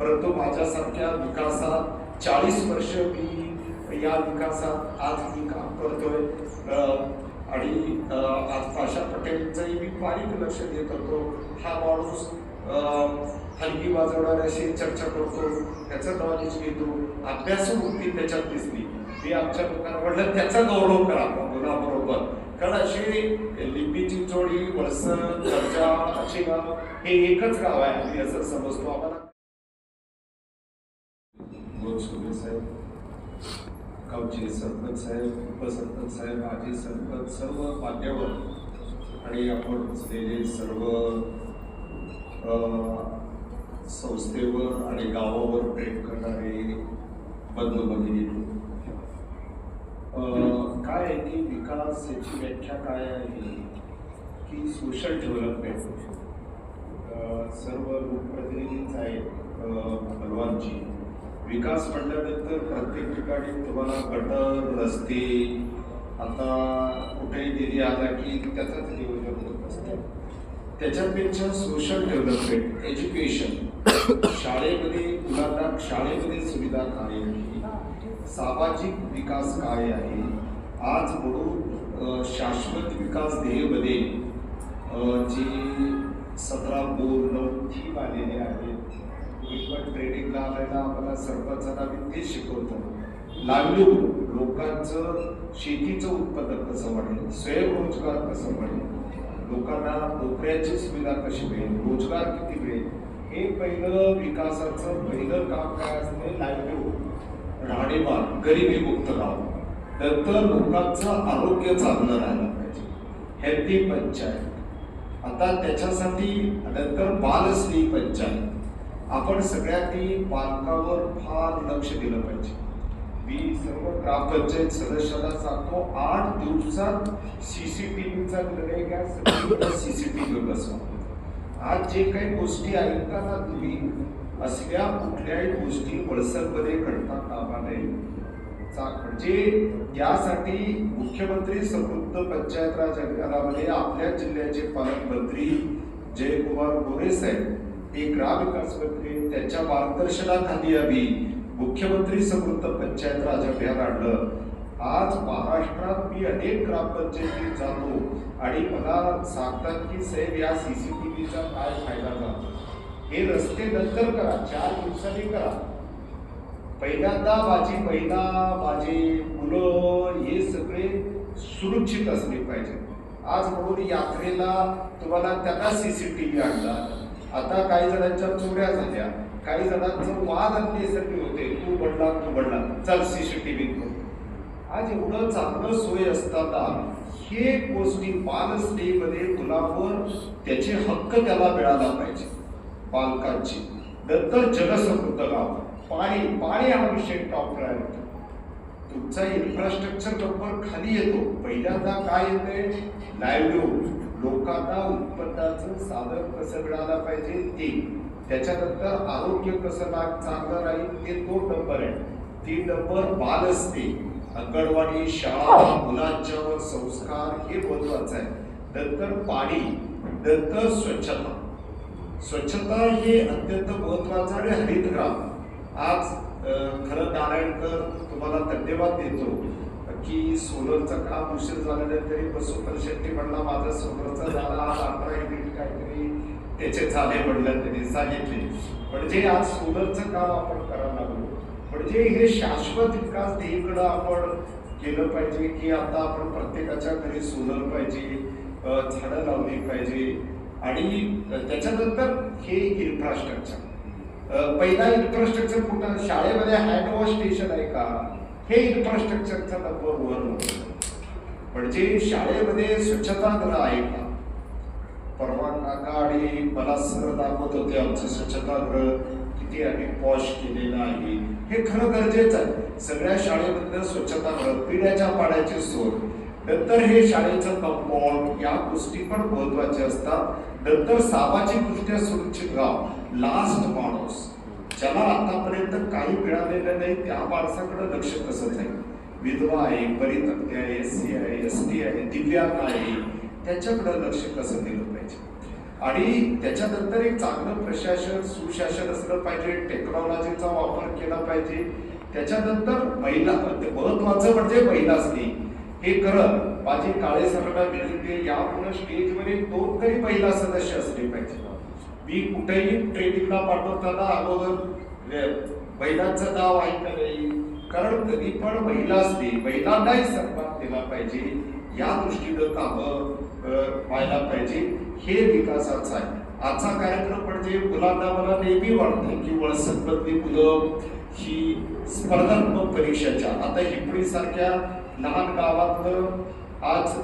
परंतु माझ्यासारख्या विकासात 40 वर्ष मी या विकासात आज मी काम करतोय आणि आज पाशा पटेलचंही मी बारीक लक्ष देत होतो. हा माणूस हलकी वाजवणाऱ्याशी चर्चा करतो, त्याचं नॉलेज घेतो, अभ्यासू वृत्ती त्याच्यात दिसली. मी आमच्या लोकांना म्हटलं त्याचा गौरव करा मुलाबरोबर, कारण अशी लिंबीची जोडी, वळसं, चर्चा, आचेगाव हे एकच गाव आहे आम्ही असं समजतो. आम्हाला साहेब, गावचे सरपंच साहेब, उपसरपंच साहेब, माजी सरपंच, सर्व मान्यवर आणि आपण बसलेले सर्व संस्थेवर आणि गावावर प्रेम करणारे बंधू भगिनी, काय आहे की विकास याची व्याख्या काय आहे की सोशल डेव्हलपमेंट. सर्व लोकप्रतिनिधीच आहेत बलवानची. विकास म्हटल्यानंतर प्रत्येक ठिकाणी तुम्हाला गटर, रस्ते, आता कुठेही निधी आला की त्याचाच नियोजन होत असते. त्याच्यापेक्षा सोशल डेव्हलपमेंट, एज्युकेशन, शाळेमध्ये मुलांना शाळेमध्ये सुविधा काय आहे, सामाजिक विकास काय आहे. आज म्हणून शाश्वत विकास ध्येयमध्ये जी 17 बोल 9 थीम आलेले आहेत. पण ट्रेनिंगला आलेला आम्हाला सरपंचांना मी ते शिकवतो. लाईव्हलीहूड, लोकांचं शेतीचं उत्पादन कसं वाढेल, स्वयंरोजगार कसं वाढेल, लोकांना नोकऱ्याची सुविधा कशी मिळेल, रोजगार किती मिळेल, हे पहिलं विकासाचं पहिलं काम काय असते. लाईव्हलीहूड, राहणीमान, गरिबीमुक्त गाव. नंतर लोकांचं आरोग्य चांगलं राहायला पाहिजे, हेल्दी पंचायत. आता त्याच्यासाठी नंतर बालश्री पंचायत. आपण सगळ्यांनी पालकावर फार लक्ष दिलं पाहिजे. मी सर्व ग्रामपंचायत सदस्यांना सांगतो, 8 दिवसात CCTVचा निर्णय घ्या, सगळीकडे CCTV बसवा. आज जे काही गोष्टी ऐकताना तुम्ही असल्या कुठल्याही गोष्टी वळसंमध्ये घडता कामा नये. म्हणजे यासाठी मुख्यमंत्री समृद्ध पंचायत राज अभियानामध्ये आपल्या जिल्ह्याचे पालकमंत्री जयकुमार गोरे साहेब, एक ग्रामविकास मंत्री, त्यांच्या मार्गदर्शनाखाली आम्ही मुख्यमंत्री समृद्ध पंचायत राज अभियान आणलं. आज महाराष्ट्रात मी अनेक ग्रामपंचायतीत जातो आणि मला सांगतात की साहेब या CCTVचा काय फायदा झाला. हे रस्ते नंतर करा, 4 दिवसांनी करा. पहिल्यांदा माझी महिला, माझी मुलं हे सगळे सुरक्षित असले पाहिजे. आज म्हणून यात्रेला तुम्हाला त्यांना CCTV आणला. आता काही जणांच्या चोऱ्या झाल्या, काही जणांचं वाद सगळे होते, तू बडला चल CCTV करू. आज एवढं चांगलं सोय असताना हे गोष्टी बालस्टेमध्ये मुलावर त्याचे हक्क त्याला मिळाला पाहिजे पालकांची. नंतर जलसमृद्ध गाव, पाणी हा विषय टॉप प्रायोरिटी. तुमचा इन्फ्रास्ट्रक्चर नंबर खाली येतो. पहिल्यांदा काय येते, लाईव्हलीहूड, लोकांना उत्पन्नाचं साधन कसं मिळालं पाहिजे ते. त्याच्यानंतर आरोग्य कसं चांगलं राहील ते 2 नंबर आहे. 3 नंबर बालस्ते, अंगणवाडी, शाळा, मुलांच्यावर संस्कार हे महत्वाचं आहे. नंतर पाणी, नंतर स्वच्छता. स्वच्छता हे अत्यंत महत्वाचं आणि हरितग्राम. आज खरं नारायणकर तुम्हाला धन्यवाद देतो की सोलरचं काम उशीर झालेलं तरी बसोपर शेट्टी म्हणला माझं सोलरचं झाला, आज 11 युनिट काहीतरी त्याचे झाले म्हणलं त्यांनी सांगितले. म्हणजे आज सोलरचं काम आपण करायला लागलो. म्हणजे हे शाश्वत विकास ध्येयाकडे आपण केलं पाहिजे की आता आपण प्रत्येकाच्या घरी सोलर पाहिजे, झाडं लावली पाहिजे. आणि त्याच्यानंतर हे इन्फ्रास्ट्रक्चर. पहिला इन्फ्रास्ट्रक्चर कुठं, शाळेमध्ये हँड वॉश स्टेशन आहे का, हे इन्फ्रास्ट्रक्चरचा नंबर 1 होतं. म्हणजे शाळेमध्ये स्वच्छतागृह आहे का. परवा काका आणि मला सर दाखवत होते आमचं स्वच्छतागृह किती आम्ही पॉश केलेलं आहे. हे खरं गरजेचं आहे. सगळ्या शाळेमधलं स्वच्छतागृह, पिण्याच्या पाण्याची सोय, नंतर हे शाळेचं कंपाऊंड, या गोष्टी पण महत्वाच्या असतात. नंतर सामाजिक दृष्ट्या सुरक्षित गाव, लास्ट माणूस ज्याला आतापर्यंत काही मिळालेलं नाही त्या माणसाकडे लक्ष कसं जाईल. विधवा आहे, परित्यक्ते आहे, SC आहे, ST आहे, दिव्यांग आहे, त्याच्याकडे लक्ष कसं दिलं पाहिजे. आणि त्याच्यानंतर एक चांगलं प्रशासन सुशासन असलं पाहिजे, टेक्नॉलॉजीचा वापर केला पाहिजे. त्याच्यानंतर महिला महत्वाचं म्हणजे महिला असली हे खरं माझी काळे सरला विनंती आहे, यापुढे स्टेजवर एक 2 तरी महिला सदस्य असले पाहिजे. मी कुठेही ट्रेनिंगला पाठवताना अगोदर महिलांचं नाव आहे का नाही, कारण कधी पण महिला असते महिलांनाही सन्मान दिला पाहिजे, या दृष्टीनं कामं व्हायला पाहिजे. हे विकासाचं आहे. आजचा कार्यक्रम म्हणजे मुलांना मला नेहमी वाटतं की वळसंगमधली मुलं ही स्पर्धात्मक परीक्षेच्या आता हिपळी सारख्या लहान गावातलं आज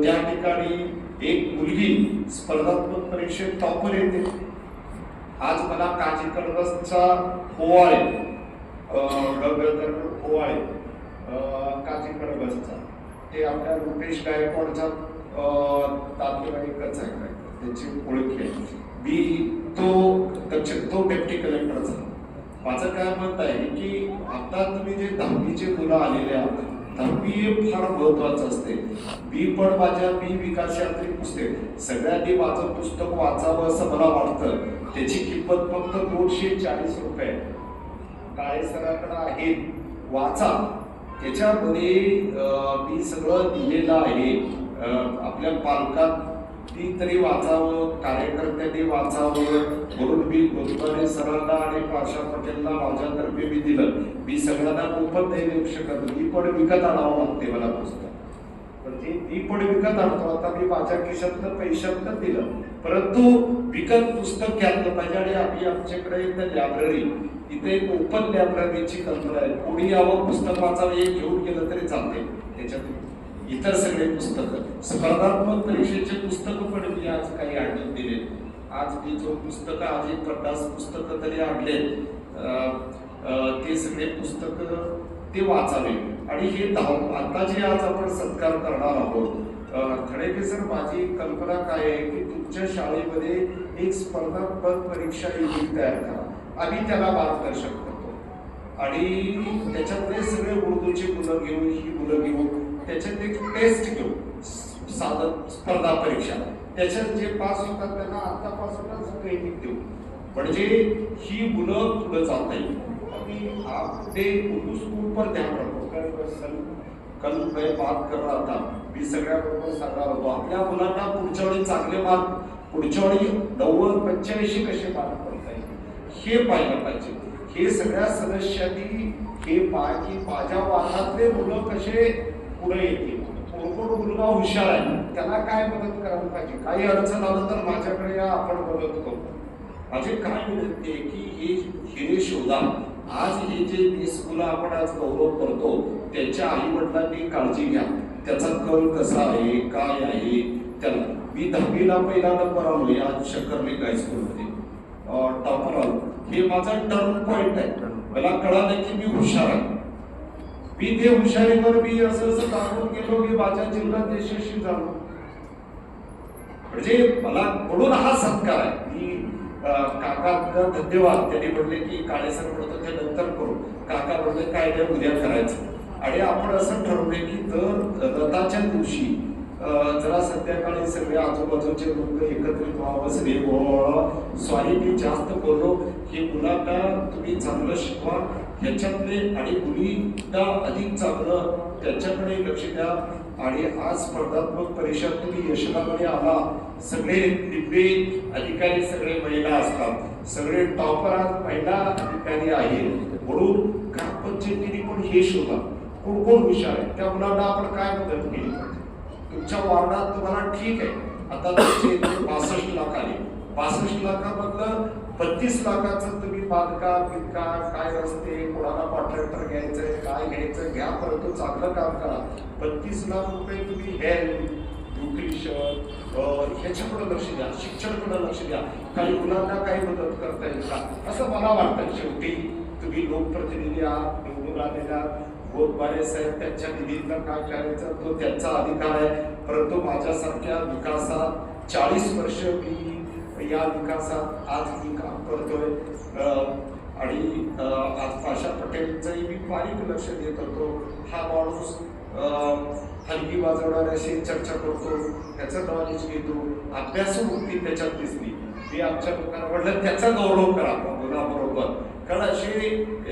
त्या ठिकाणी एक मुलगी स्पर्धात्मक परीक्षेत टॉपर येते. आज मला काजी कडवसचा पोवाळे पोवाळे काजी कडवसचा ते आपल्या रुपेश गायकवाडचा तात्विकच आहे त्याची ओळख आहे. मी तो डेप्टी कलेक्टर झाला. माझं काय मत आहे की आता तुम्ही जे 10वीचे मुलं आलेले आहात, 10वी हे फार महत्वाचं असते. मी पण मी विकास यात्री पुस्तक सगळ्यांनी माझं पुस्तक वाचावं असं मला वाटतं. त्याची किंमत फक्त 240 रुपये काळे सरांकडे आहे, वाचा. त्याच्यामध्ये मी सगळं दिलेलं आहे. आपल्या पालकांनी तरी वाचावं, कार्यकर्त्यांनी वाचावं म्हणून मी गोदवारे सरांना आणि पाशा पटेलला माझ्यातर्फे मी दिलं. मी सगळ्यांना मोफत नाही देऊ शकत, मी पण विकत आणावं लागते मला पुस्तक. म्हणजे मी पण विकत आणतो. आता मी माझ्या खिशातनं पैशातनं दिलं, परंतु विकत पुस्तक घ्यायला पाहिजे. आणि आम्ही आमच्याकडे इथं लायब्ररी, इथे एक ओपन लायब्ररीची कल्पना आहे. कोणी यावं पुस्तक वाचावं, एक घेऊन गेलं तरी चालते. त्याच्यात इतर सगळे पुस्तकं स्पर्धात्मक परीक्षेचे पुस्तकं पण मी आज काही आणून दिले. आज मी जो पुस्तकं आज 50 पुस्तकं तरी आणले, ते सगळे पुस्तकं ते वाचावे. आणि हे आता जे आज आपण सत्कार करणार आहोत, खडके सर, माझी कल्पना काय आहे की तुमच्या शाळेमध्ये एक स्पर्धात्मक परीक्षा युनिट तयार करा. आम्ही त्याला मार्गदर्शन करतो आणि त्याच्यामध्ये सगळे उर्दूची मुलं घेऊ, ही मुलं घेऊ, त्याच्यात एक टेस्ट घेऊ, साधन स्पर्धा परीक्षा. त्याच्यात जे पास होतात त्यांना आतापासूनच ट्रेनिंग देऊ, म्हणजे ही मुलं पुढे जाता येईल. ते उर्दू स्कूल पर ध्यान रखो. कल मैं बात कर रहा था, मी सगळ्यांबरोबर सांगणार होतो आपल्या मुलांना पुढच्या वेळी चांगले मार्क, पुढच्या वेळी 90-85 कसे मार्क पडता येईल हे पाहिलं पाहिजे. हे सगळ्या सदस्यांनी हे की माझ्या वाहनातले मुलं कसे पुढे येतील. कोण मुलगा हुशार आहे त्याला काय मदत करायला पाहिजे, काही अडचण आलं तर माझ्याकडे या, आपण मदत करू. माझे काय विनंती आहे की हे हिरे शोधा. आज हे जे 20 मुलं आपण आज गौरव करतो त्यांच्या आई वडिलांनी काळजी घ्या. त्याचा कल कसा आहे, काय आहे त्याला. मी 10वीला पहिला नंबर आलो या शंकरलिंग हायस्कूलमध्ये, टॉपर आलो. हे माझा टर्न पॉइंट आहे. मला कळालं की मी हुशार आहे. मी ते हुशारीवर मी असं दाखवून गेलो की माझ्या जीवनात यशस्वी झालो. म्हणजे मला म्हणून हा सत्कार आहे. मी काका धन्यवाद. त्यांनी म्हणले की काळेसर म्हणतो ते नंतर करू. काका म्हणले काय नाही, उद्या करायचं. आणि आपण असं ठरवले की दर रथाच्या दिवशी जरा संध्याकाळी सगळे आजूबाजूचे लोक एकत्रित व्हावं, सगळे गोळा. स्वारी मी जास्त बोललो, हे मुलांना तुम्ही चांगलं शिकवा ह्याच्यातले, आणि मुलींना अधिक चांगलं त्याच्याकडे लक्ष द्या. आणि आज स्पर्धात्मक परीक्षा तुम्ही यशस्वी आला. सगळे डिप्टी अधिकारी सगळे महिला असतात, सगळे टॉपर आज महिला अधिकारी आहेत. म्हणून ग्रामपंचायतीने पण हे शोधा कोण कोण हुशार आहे, त्या मुलांना आपण काय मदत केली पाहिजे. तुमच्या वार्डात तुम्हाला ठीक आहे, आता तुमचे 62 लाख आले, 62 लाखामधलं 32 लाखाचं तुम्ही बांधकाम बिंदकाम, काय रस्ते, कोणाला कॉन्ट्रॅक्टर घ्यायचंय, काय घ्यायचं घ्या, परंतु चांगलं काम करा. 32 लाख रुपये तुम्ही हेल्थ, न्यूट्रिशन ह्याच्याकडे लक्ष द्या, शिक्षणाकडे लक्ष द्या. काही मुलांना काही मदत करता येईल का असं मला वाटतं. शेवटी तुम्ही लोकप्रतिनिधी आहात, निवडून आलेला गोदवारे साहेब, त्यांच्या निधीतनं काय करायचं तो त्यांचा अधिकार आहे. परंतु माझ्यासारख्या विकासात 40 वर्ष मी या विकासात आज मी काम करतोय. आणि आज पाशा पटेलचंही मी बारीक लक्ष देत होतो. हा माणूस हलकी वाजवणाऱ्याशी चर्चा करतो, त्याचं नॉलेज घेतो, अभ्यासू वृत्ती त्याच्यात दिसली. मी आमच्या लोकांना म्हटलं त्याचा गौरव करा मुलाबरोबर, कारण अशी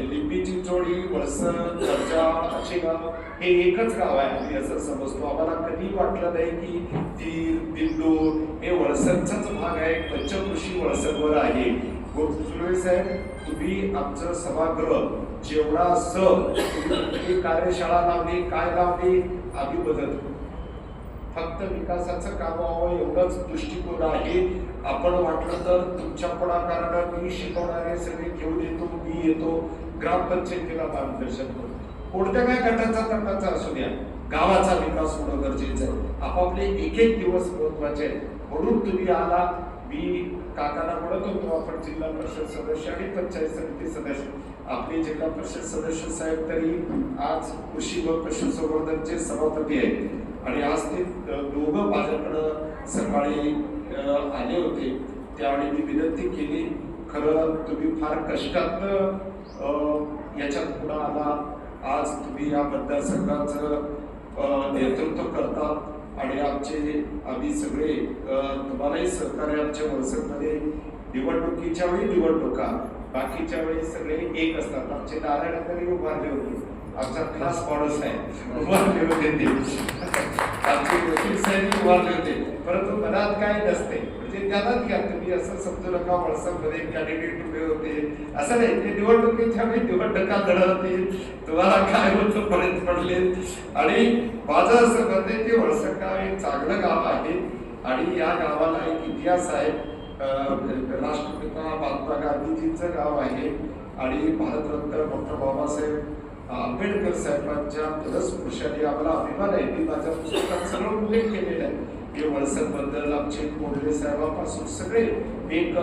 लिंबीची जोडी, वळसर, दर्जा, आशेगाव हे एकच गाव आहे आम्ही असं समजतो. आम्हाला कधी वाटलं नाही की तीर, बिंदूर हे वळसरचाच भाग आहे. पंचकृषी वळसरवर आहे. सुर्वे साहेब, तुम्ही आमचं सभागृह जेवढा तुम्ही कार्यशाळा लावली, काय लावली, आम्ही बदलतो. फक्त विकासाचं काम व्हावं एवढंच दृष्टिकोन आहे. आपण वाटलं तर तुमच्या पुढाकारानं मी शिकवणारे सगळे घेऊन येतो, मी येतो, ग्रामपंचायतीला मार्गदर्शन करतो. कोणत्या काय गटाचा तटाचा असू द्या, गावाचा विकास होणं गरजेचं आहे. आपापले एक एक दिवस महत्वाचे आहेत. म्हणून तुम्ही आला. मी काकांना म्हणत होतो, आपण जिल्हा परिषद सदस्य आणि पंचायत समिती सदस्य, आपले जिल्हा परिषद सदस्य साहेब तरी आज कृषी व पशुसंवर्धनचे सभापती आहेत आणि आज ते दोघं माझ्याकडं सकाळी आले होते. त्यावेळी मी विनंती केली, खरं तुम्ही फार कष्टात याच्यात पुढे आला. आज तुम्ही या मतदारसंघाचं नेतृत्व करता आणि आम्ही सगळे तुम्हालाही सहकार्य आमच्या वळसरमध्ये निवडणुकीच्या वेळी निवडणुका, बाकीच्या वेळी सगळे एक असतात. आमचे नारायणकरी उभारले होते, आमचा खास माणूस आहे, उभारले होते ते, आमचे वकील साहेब उभारले होते. परंतु मनात काय नसते, म्हणजे त्यालाच घ्या तुम्ही, असं समजू नका वळसरमध्ये कॅन्डिडेट उभे होते असं नाही. ते निवडणुकीच्या वेळी निवडणुका लढत होते, तुम्हाला काय होतं परत पडले. आणि माझं असं मत आहे की वळसर गाव एक चांगलं गाव आहे आणि या गावाला एक इतिहास आहे. राष्ट्रपिता महात्मा गांधीजींचं गाव आहे आणि भारतरत्न डॉक्टर बाबासाहेब आंबेडकर साहेबांच्या पुरुषांनी आम्हाला अभिमान आहे. मी माझ्या पुस्तकात सगळं उल्लेख केलेला आहे की वळसर बद्दल. आमचे कोंडले साहेबांपासून सगळे, एक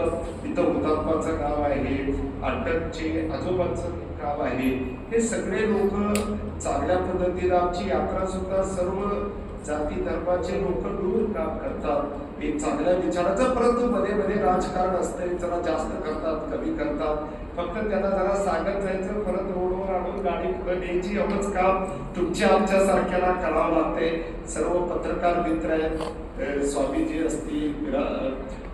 इथं हुतात्माचं गाव आहे, अटकचे आजोबांचं गाव आहे. हे सगळे लोक चांगल्या पद्धतीने आमची यात्रा सुद्धा सर्व जाती धर्माचे लोक मिळून काम करतात. एक चांगल्या विचाराचं, परंतु मध्ये मध्ये राजकारण असते, जरा जास्त करतात, कमी करतात. फक्त त्यांना जरा सांगत जायचं, परत रोडवर आणून गाडी पुढे न्यायची, एवढंच काम तुमच्या आमच्या सारख्याला करावं लागते. सर्व पत्रकार मित्र आहेत, स्वामीजी असतील,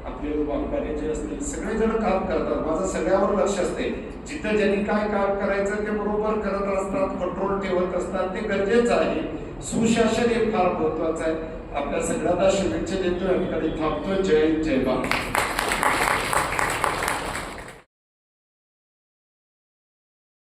आपले वाघमारे जे असतील, सगळेजण काम करतात. माझं सगळ्यावर लक्ष असते. जिथं ज्यांनी काय काम करायचं ते बरोबर करत असतात, कंट्रोल ठेवत असतात, ते गरजेचं आहे. सुशासन हे फार महत्वाचं आहे. आपल्या सगळ्यांना शुभेच्छा देतोय आणि थांबतोय. जय हिंद, जय भारत.